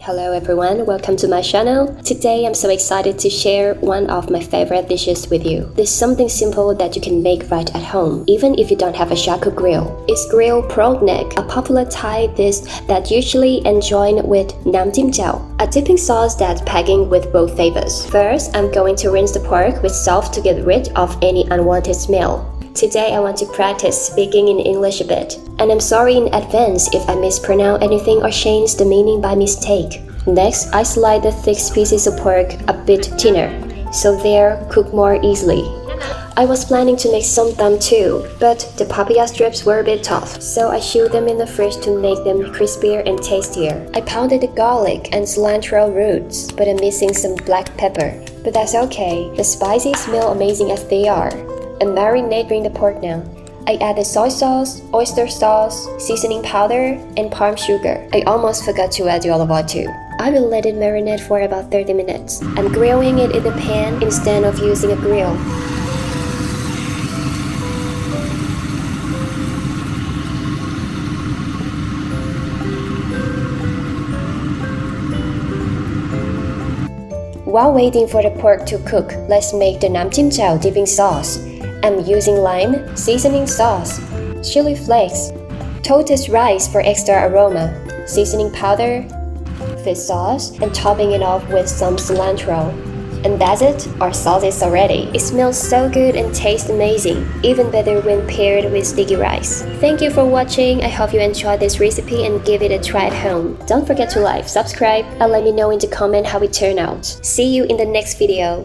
Hello everyone, welcome to my channel. Today I'm so excited to share one of my favorite dishes with you. There's something simple that you can make right at home, even if you don't have a charcoal grill. It's grilled pork neck, a popular Thai dish that usually enjoyed with nam tim chao, a dipping sauce that's packing with both flavors. First, I'm going to rinse the pork with salt to get rid of any unwanted smell. Today I want to practice speaking in English a bit, and I'm sorry in advance if I mispronounce anything or change the meaning by mistake. Next, I slide the thick pieces of pork a bit thinner, so they're cooked more easily. I was planning to make some dum too, but the papaya strips were a bit tough, so I chewed them in the fridge to make them crispier and tastier. I pounded the garlic and cilantro roots, but I'm missing some black pepper. But that's okay, the spices smell amazing as they are. And marinating the pork now. I added soy sauce, oyster sauce, seasoning powder, and palm sugar. I almost forgot to add the olive oil too. I will let it marinate for about 30 minutes. I'm grilling it in the pan instead of using a grill. While waiting for the pork to cook, let's make the nam tim chao dipping sauce. I'm using lime, seasoning sauce, chili flakes, toasted rice for extra aroma, seasoning powder, fish sauce, and topping it off with some cilantro. And that's it, our sauce is already. It smells so good and tastes amazing, even better when paired with sticky rice. Thank you for watching, I hope you enjoyed this recipe and give it a try at home. Don't forget to like, subscribe, and let me know in the comment how it turned out. See you in the next video.